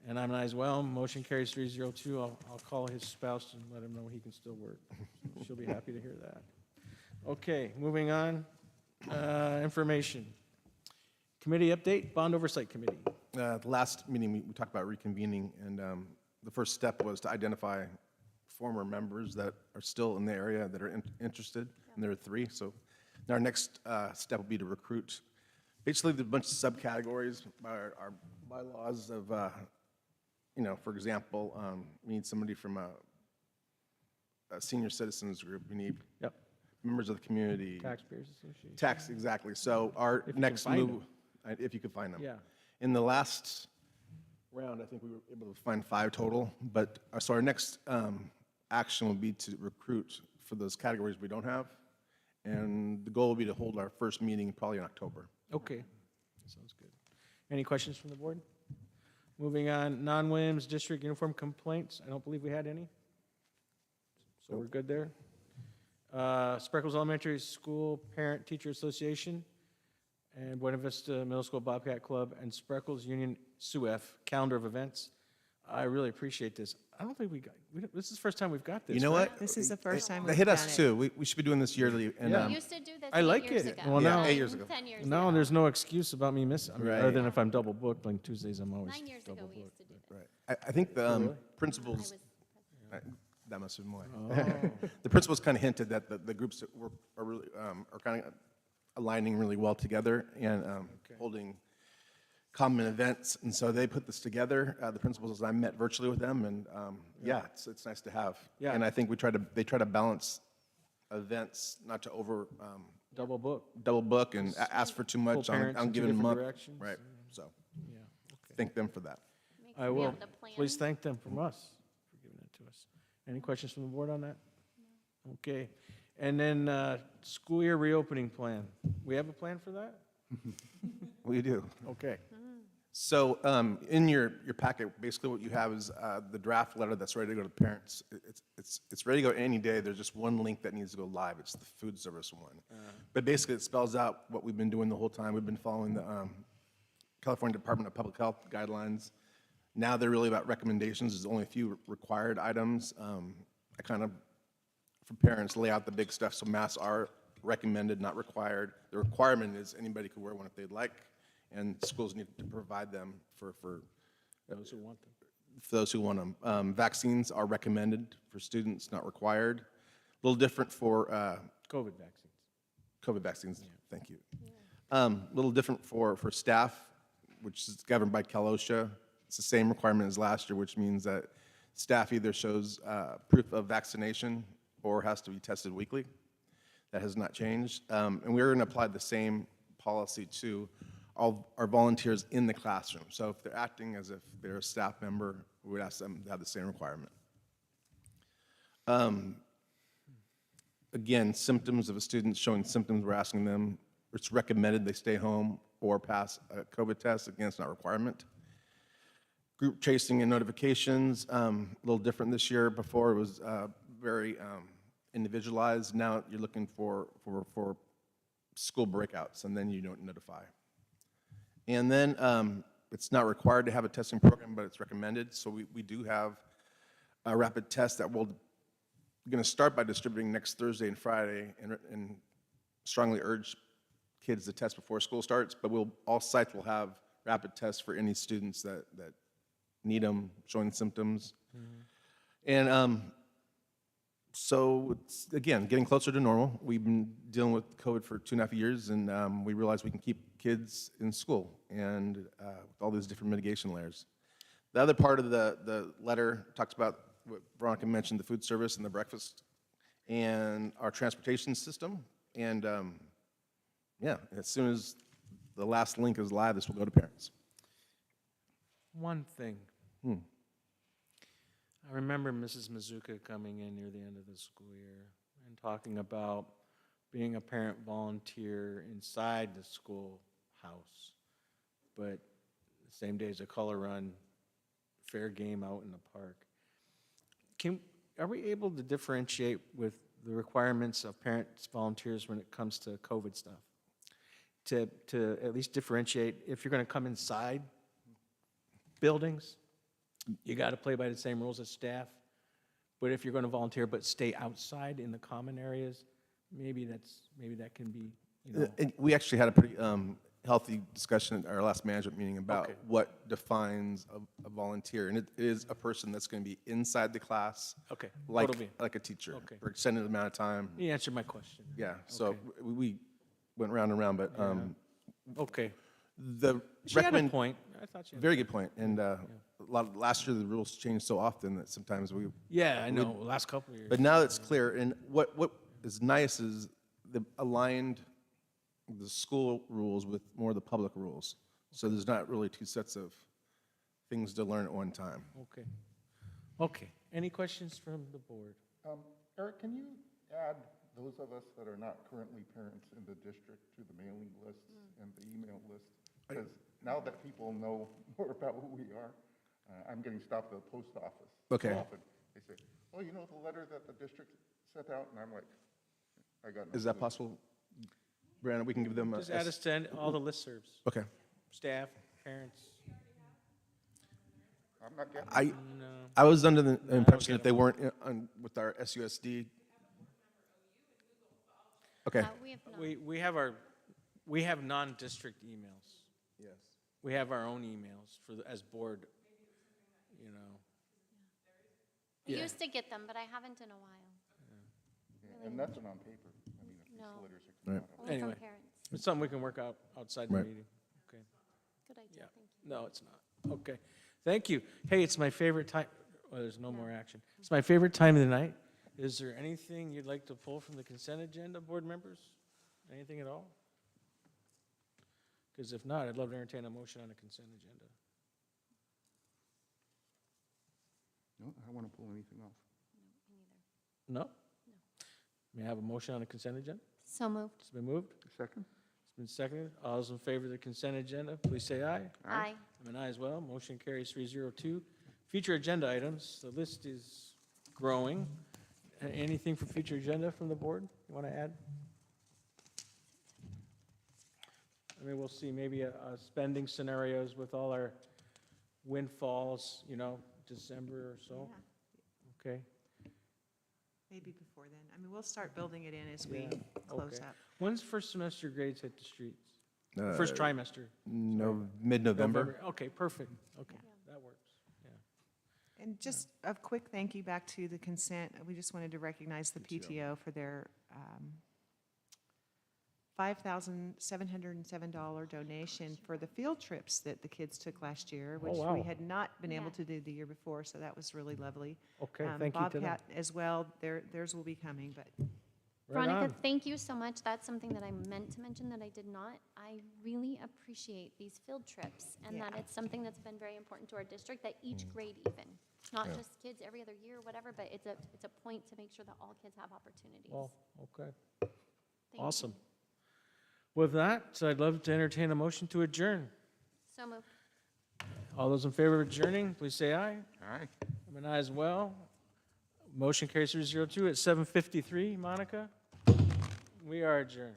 And I'm an aye as well. Motion carries 302. I'll call his spouse and let him know he can still work. She'll be happy to hear that. Okay, moving on. Information. Committee update, Bond Oversight Committee. The last meeting, we talked about reconvening, and the first step was to identify former members that are still in the area that are interested, and there are 3. So now our next step will be to recruit. Basically, there's a bunch of subcategories by our bylaws of, for example, we need somebody from a senior citizens group. We need Yep. members of the community. Taxpayers Association. Tax, exactly. So our If you can next find move, if you could find them. Yeah. In the last round, I think we were able to find 5 total, but, so our next action will be to recruit for those categories we don't have, and the goal will be to hold our first meeting probably in October. Okay, sounds good. Any questions from the board? Moving on, non-Williams District uniform complaints. I don't believe we had any. So we're good there. Spreckels Elementary School Parent Teacher Association and Buena Vista Middle School Bobcat Club and Spreckels Union SUF calendar of events. I really appreciate this. I don't think this is the first time we've got this. You know right? what? This is the first time They we've hit done us it. too. We should be doing this yearly. And, Yeah. We used to do this I 8 like years it. ago. Well, now- 8 years ago. 10 years No, ago. there's no excuse about me missing, other Right. than if I'm double booked, like Tuesdays, I'm always 9 years ago, double we used booked. to do this. Right. I think the really? I principals, was that must have been why. Oh. The principals kind of hinted that the groups that are really, are kind of aligning really well together and holding common events. And so they put this together. The principals, I met virtually with them, and it's nice to have. Yeah. And I think they try to balance events, not to over Double book. double book and ask for too much. parents I'm in two giving them different up. directions. Right. So Yeah, okay. thank them for that. makes I me will. have to plan. Please thank them from us for giving that to us. Any questions from the board on that? Okay. And then school year reopening plan. We have a plan for that? We do. Okay. So in your packet, basically what you have is the draft letter that's ready to go to the parents. It's ready to go any day. There's just one link that needs to go live. It's the food service one. But basically it spells out what we've been doing the whole time. We've been following the California Department of Public Health guidelines. Now they're really about recommendations. There's only a few required items. I kind of, for parents, lay out the big stuff. So masks are recommended, not required. The requirement is anybody could wear one if they'd like, and schools need to provide them for Those who want them. those who want them. Vaccines are recommended for students, not required. A little different for COVID vaccines. COVID vaccines, thank you. A little different for staff, which is governed by CalOSHA. It's the same requirement as last year, which means that staff either shows proof of vaccination or has to be tested weekly. That has not changed. And we're going to apply the same policy to all our volunteers in the classroom. So if they're acting as if they're a staff member, we would ask them to have the same requirement. Again, symptoms of a student showing symptoms, we're asking them, it's recommended they stay home or pass a COVID test. Again, it's not a requirement. Group tracing and notifications, a little different this year. Before it was very individualized. Now you're looking for school breakouts, and then you don't notify. And then it's not required to have a testing program, but it's recommended. So we do have a rapid test that we're going to start by distributing next Thursday and Friday, and strongly urge kids to test before school starts. But all sites will have rapid tests for any students that need them, showing symptoms. And so it's, again, getting closer to normal. We've been dealing with COVID for 2.5 years, and we realized we can keep kids in school and with all these different mitigation layers. The other part of the letter talks about what Veronica mentioned, the food service and the breakfast and our transportation system. And as soon as the last link is live, this will go to parents. One thing. I remember Mrs. Mizuka coming in near the end of the school year and talking about being a parent volunteer inside the schoolhouse, but the same day as a color run, fair game out in the park. Are we able to differentiate with the requirements of parents, volunteers when it comes to COVID stuff? To at least differentiate, if you're going to come inside buildings, you got to play by the same rules as staff. But if you're going to volunteer but stay outside in the common areas, maybe that can be, We actually had a pretty healthy discussion at our last management meeting about Okay. what defines a volunteer. And it is a person that's going to be inside the class, Okay, like, totally. like a teacher, Okay. for extended amount of time. You answered my question. Yeah, so Okay. we went round and round, but Okay. the She had a recommend, point. I thought she had a very good point. And last year, the rules changed so often that sometimes we, Yeah, I know, last couple of years. but now it's clear. And what is nice is the aligned the school rules with more of the public rules. So there's not really two sets of things to learn at one time. Okay. Okay. Any questions from the board? Eric, can you add those of us that are not currently parents in the district to the mailing list and the email list? Because now that people know more about who we are, I'm getting stopped at the post office. Okay. So often. They say, oh, you know the letter that the district sent out? And I'm like, I got no Is that clue. possible? Brandon, we can give them a. Just add us to all the listservs, Okay. staff, parents. I'm not getting I, No. I was under the impression get that they weren't with our SUSD. Okay. We have not. We have non-district emails. Yes. We have our own emails as board, you know. We Yeah. used to get them, but I haven't in a while. And that's not on paper. I mean, if these No. letters are coming Right. out. Only from Anyway. parents. It's something we can work out outside the Right. meeting. Okay. Good idea, Yeah. thank you. No, it's not. Okay. Thank you. Hey, it's my favorite time. Well, there's no more action. It's my favorite time of the night. Is there anything you'd like to pull from the consent agenda, board members? Anything at all? Because if not, I'd love to entertain a motion on the consent agenda. No, I don't want to pull anything off. No? May I have a motion on the consent agenda? So moved. It's been moved. Second? It's been seconded. All those in favor of the consent agenda, please say aye. Aye. I'm an aye as well. Motion carries 302. Future agenda items, the list is growing. Anything for future agenda from the board you want to add? I mean, we'll see maybe spending scenarios with all our windfalls, December or so. Okay. Maybe before then. I mean, we'll start building it in as we Yeah, close okay. up. When's first semester grades hit the streets? First trimester? No, mid-November. Okay, perfect. Okay, that works. Yeah. And just a quick thank you back to the consent. We just wanted to recognize the PTO for their $5,707 donation for the field trips that the kids took last year, which wow. we had not been able Yeah. to do the year before, so that was really lovely. Okay, thank you to them. Bobcat as well, theirs will be coming, but Right Veronica, on. thank you so much. That's something that I meant to mention that I did not. I really appreciate these field trips and that Yeah. it's something that's been very important to our district, that each grade even, not just kids every other year, whatever, but it's a point to make sure that all kids have opportunities. Well, okay. Thank you. Awesome. With that, I'd love to entertain a motion to adjourn. So moved. All those in favor of adjourning, please say aye. Aye. I'm an aye as well. Motion carries 302 at 7:53. Monica, we are adjourned.